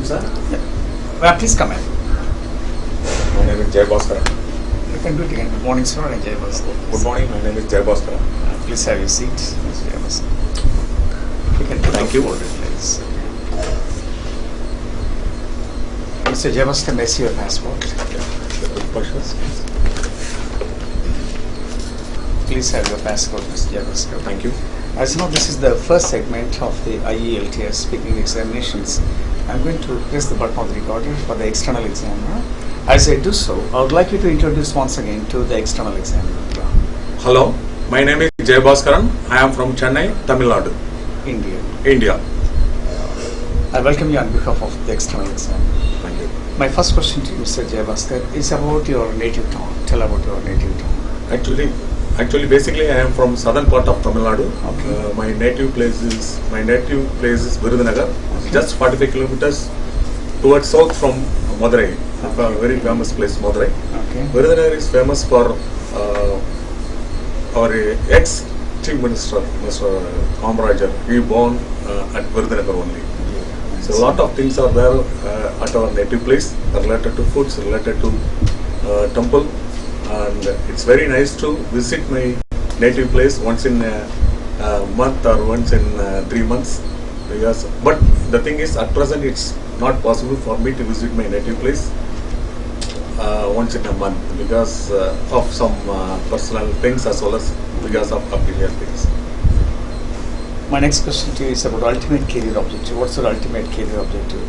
in, sir? Yeah. Well, please come in. My name is Jay Bhaskar. You can do it again. Good morning, sir, and Jai Bhaskar. Good morning. My name is Jay Bhaskar. Please have your seat, Mr. Jai Bhaskar. You can put Thank up you. forward, please. Mr. Jai Bhaskar, may I see your passport? Good questions. Please have your passport, Mr. Jai Bhaskar. Thank you. As you know, this is the first segment of the IELTS speaking examinations. I'm going to press the button of the recorder for the external examiner. As I do so, I would like you to introduce once again to the external examiner. Hello. My name is Jay Bhaskaran. I am from Chennai, Tamil Nadu, India. I welcome you on behalf of the external examiner. Thank you. My first question to you, Mr. Jai Bhaskar, is about your native tongue. Tell about your native tongue. Actually, basically, I am from southern part of Tamil Nadu. Okay. My native place is Virudhunagar, just 45 kilometers towards south from Madurai. A very famous place, Madurai. Okay. Virudhunagar is famous for our ex-chief minister, Mr. Kamarajar. He born at Virudhunagar only. So a lot of things are there at our native place, related to foods, related to temple, and it's very nice to visit my native place once in a month or once in 3 months. But the thing is, at present it's not possible for me to visit my native place once in a month because of some personal things as well as because of official things. My next question to you is about ultimate career objective. What's your ultimate career objective?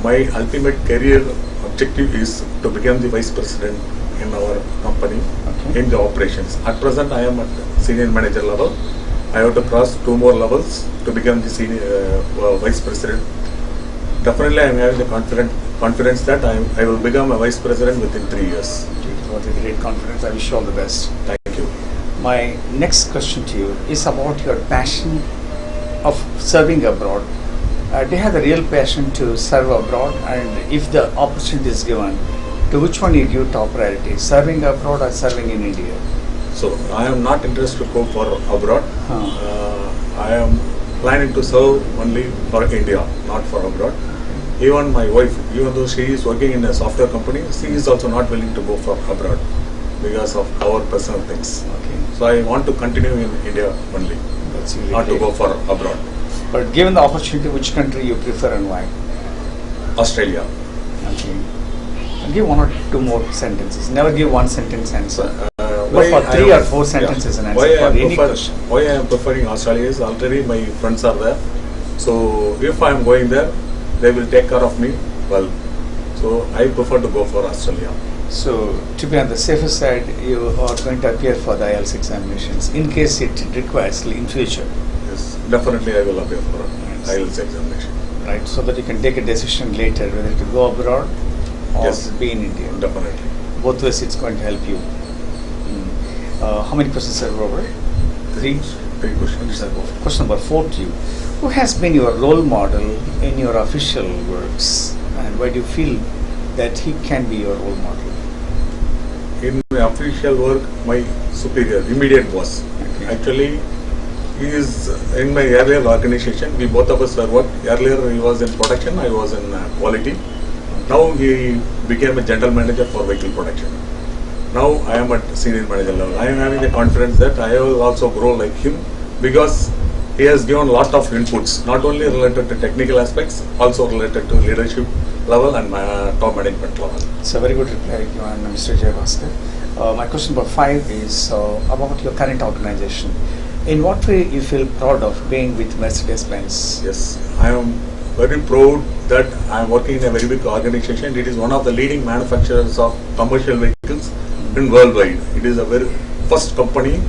My ultimate career objective is to become the vice president in our company, in the operations. At present, I am at senior manager level. I have to cross 2 more levels to become the senior vice president. Definitely, I am having the confidence that I will become a vice president within 3 years. What a great confidence. I wish you all the best. Thank you. My next question to you is about your passion of serving abroad. Do you have the real passion to serve abroad? And if the opportunity is given, to which one you give top priority? Serving abroad or serving in India? So, I am not interested to go for abroad. I am planning to serve only for India, not for abroad. Even my wife, even though she is working in a software company, she is also not willing to go for abroad because of our personal things. Okay. So I want to continue in India only, That's really not great. to go for abroad. But given the opportunity, which country you prefer and why? Australia. Okay. Give 1 or 2 more sentences. Never give one sentence answer. Go Why for I 3 am- or 4 sentences and answer Why for I any question. why I am preferring Australia is already my friends are there. So if I am going there, they will take care of me well. So I prefer to go for Australia. So, to be on the safer side, you are going to appear for the IELTS examinations in case it requires in future, Yes, definitely I will appear for IELTS examination. right? So that you can take a decision later whether to go abroad or Yes. to be in India. Definitely. Both ways, it's going to help you. How many questions are over? 3. 3 questions. Question number 4 to you. Who has been your role model in your official works, and why do you feel that he can be your role model? In my official work, my superior, immediate boss. Okay. Actually, he is in my earlier organization. We both of us were worked. Earlier he was in production, I was in quality. Now he became a general manager for vehicle production. Now I am at senior manager level. I am having the confidence that I will also grow like him because he has given a lot of inputs, not only related to technical aspects, also related to leadership level and top management level. It's a very good reply given, Mr. Jai Bhaskar. My question number 5 is about your current organization. In what way you feel proud of being with Mercedes-Benz? Yes, I am very proud that I am working in a very big organization. It is one of the leading manufacturers of commercial vehicles in worldwide. It is a very first company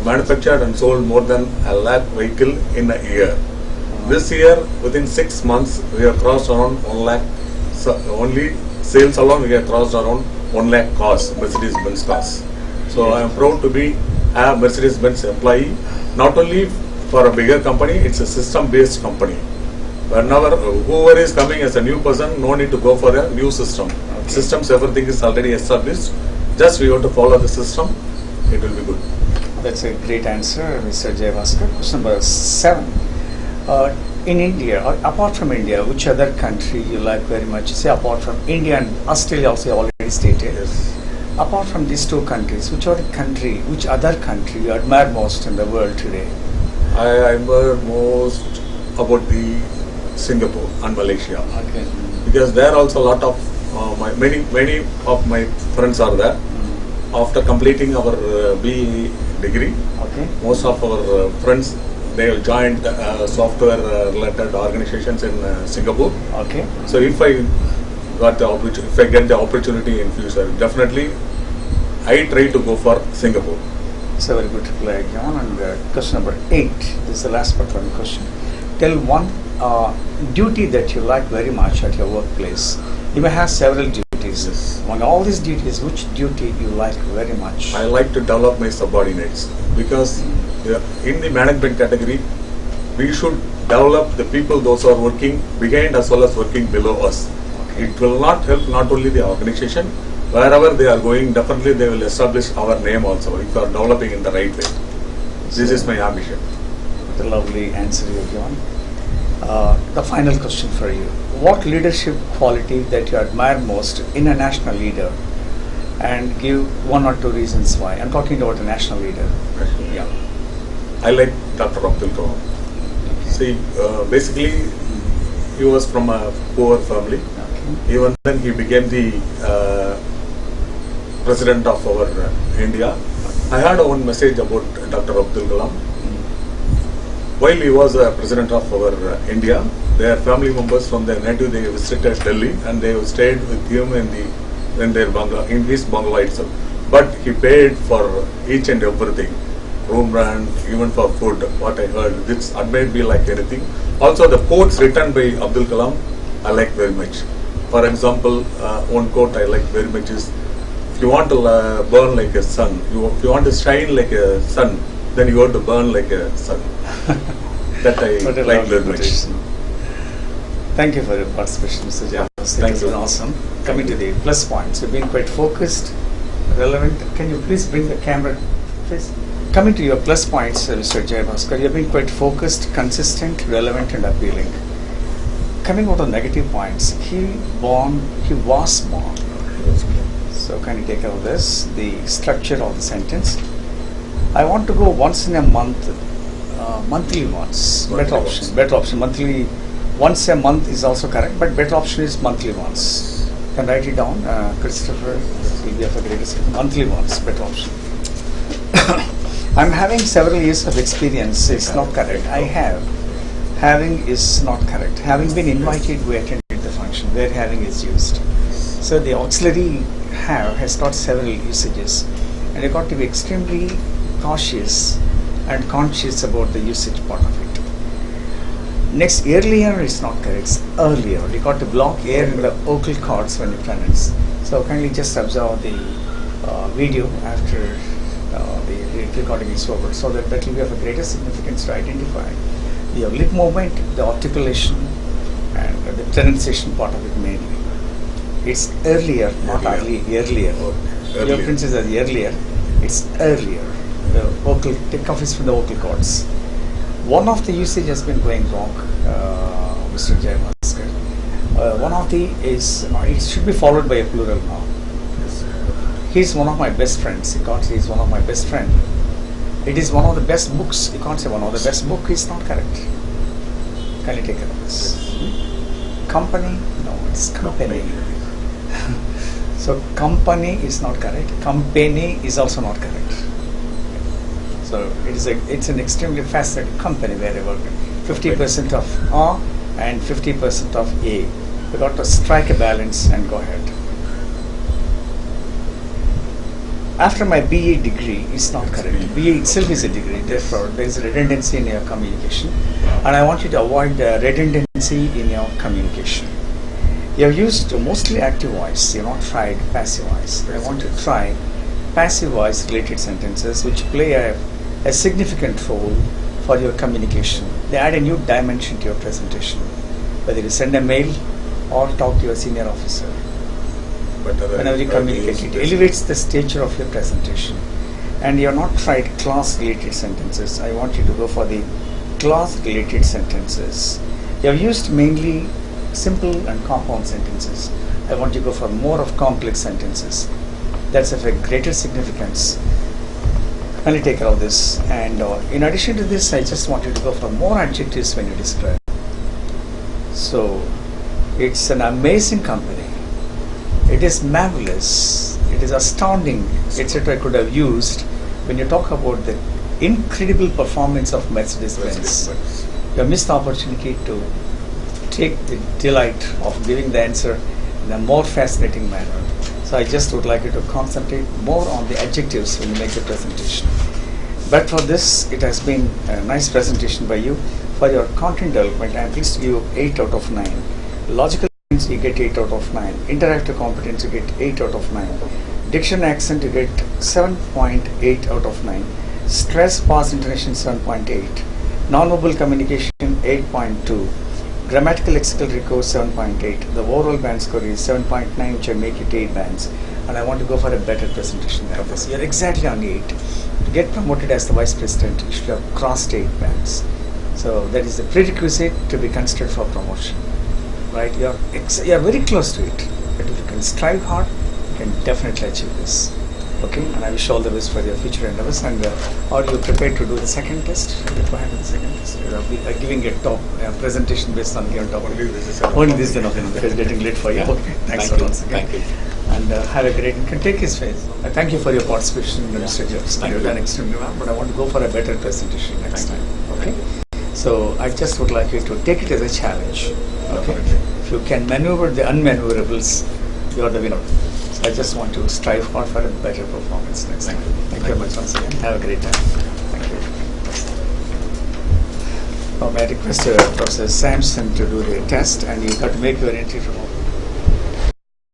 manufactured and sold more than 1 lakh vehicle in a year. This year, within 6 months, we have crossed around 1 lakh. So only sales alone, we have crossed around 1 lakh cars, Mercedes-Benz cars. So I am proud to be a Mercedes-Benz employee. Not only for a bigger company, it's a system-based company. Whenever whoever is coming as a new person, no need to go for a new system. Okay. Systems, everything is already established. Just we have to follow the system. It will be good. That's a great answer, Mr. Jai Bhaskar. Question number 7. In India, or apart from India, which other country you like very much? Say apart from India and Australia also you already stated. Yes. Apart from these two countries, which other country you admire most in the world today? I admire most about the Singapore and Malaysia, Okay. because there also a lot of many of my friends are there. After completing our BE degree, Okay. most of our friends, they have joined software related organizations in Singapore. Okay. So if I got the opportunity, if I get the opportunity in future, definitely I try to go for Singapore. It's a very good reply, John. And question number 8, this is the last part of the question. Tell one duty that you like very much at your workplace. You may have several duties. Yes. Among all these duties, which duty you like very much? I like to develop my subordinates, because in the management category, we should develop the people, those who are working behind as well as working below us. Okay. It will not help not only the organization, wherever they are going, definitely they will establish our name also if you are developing in the right way. This is my ambition. The lovely answer you have given. The final question for you. What leadership quality that you admire most in a national leader? And give 1 or 2 reasons why. I'm talking about a national leader. Yeah. I like Dr. Abdul Kalam. See, basically, he was from a poor family. Okay. Even then, he became the president of our India. I had one message about Dr. Abdul Kalam. While he was president of our India, their family members from their native, they visited Delhi and they stayed with him in their bungalow, in his bungalow itself. But he paid for each and everything, room rent, even for food. What I heard, this admired me like anything. Also, the quotes written by Abdul Kalam, I like very much. For example, one quote I like very much is, if you want to burn like a sun, if you want to shine like a sun, then you have to burn like a sun. That I like very much. Thank you for your participation, Mr. Yeah, Jawas. thank It has you. been awesome. Coming to the plus points, you've been quite focused, relevant. Can you please bring the camera, please? Coming to your plus points, Mr. Jayabhaskar, you've been quite focused, consistent, relevant, and appealing. Coming out of negative points, he was born. So can you take care of this? The structure of the sentence. I want to go once in a month, monthly once. Better option. Better option. Monthly, once a month is also correct, but better option is monthly once. Can write it down, Christopher. This will be of a great assistance. Monthly once, better option. I'm having several years of experience. It's not correct. I have. Having is not correct. Having been invited, we attended the function where having is used. So the auxiliary have has got several usages, and you've got to be extremely cautious and conscious about the usage part of it. Next, earlier is not correct. It's earlier. You got to block air in the vocal cords when you pronounce. So kindly just observe the video after the recording is over, so that will be of a greater significance to identify the lip movement, the articulation, and the pronunciation part of it mainly. It's earlier, not early, earlier. Earlier. Your princess is earlier. It's earlier. The vocal takeoff is from the vocal cords. One of the usage has been going wrong, Mr. Jayabhaskar. One of the is, it should be followed by a plural now. He's one of my best friends. You can't say he's one of my best friend. It is one of the best books. You can't say one of the best book. It's not correct. Can you take care of this? Company? No, it's company. So company is not correct. Company is also not correct. So it's an extremely fascinating company where I work. 50% of A and 50% of A. We got to strike a balance and go ahead. After my BE degree, it's not correct. BE itself is a degree, therefore there is redundancy in your communication, and I want you to avoid the redundancy in your communication. You have used mostly active voice, you have not tried passive voice. I want you to try passive voice related sentences which play a significant role for your communication. They add a new dimension to your presentation, whether you send a mail or talk to your senior officer. Whenever you communicate, it elevates the stature of your presentation. And you have not tried class related sentences. I want you to go for the clause-related sentences. You have used mainly simple and compound sentences. I want you to go for more of complex sentences. That's of a greater significance. Kindly take care of this. And in addition to this, I just want you to go for more adjectives when you describe. So, it's an amazing company. It is marvelous. It is astounding, etc. I could have used when you talk about the incredible performance of Mercedes-Benz. You have missed the opportunity to take the delight of giving the answer in a more fascinating manner. So I just would like you to concentrate more on the adjectives when you make the presentation. But for this, it has been a nice presentation by you. For your content development, I am pleased to give you 8 out of 9. Logical points, you get 8 out of 9. Interactive competence, you get 8 out of 9. Diction accent, you get 7.8 out of 9. Stress, pause, intonation, 7.8. Non-verbal communication, 8.2. Grammatical lexical recall, 7.8. The overall band score is 7.9, which I make it 8 bands. And I want to go for a better presentation than this. You're exactly on 8. To get promoted as the Vice President, you should have crossed 8 bands. So that is a prerequisite to be considered for promotion. Right? You're very close to it. But if you can strive hard, you can definitely achieve this. Okay, and I wish all the best for your future endeavors. And are you prepared to do the second test? Go ahead with the second test. You're giving a top presentation based on given topic. Only this then, okay, because it's getting late for you. Yeah. Okay, thanks once again. Thank you. And have a great, you can take his face. I thank you for your participation, Mr. Jobs. Thank You've you. done extremely well, but I want to go for a better presentation next Thank time. Okay? So I just would like you to take it as a challenge. Okay? If you can maneuver the unmaneuverable, you are the winner. So I just want to strive hard for a better performance next time. Thank you very much once again. Have a great time. Thank you. Now, may I request Professor Sampson to do the test, and you have to make your entry from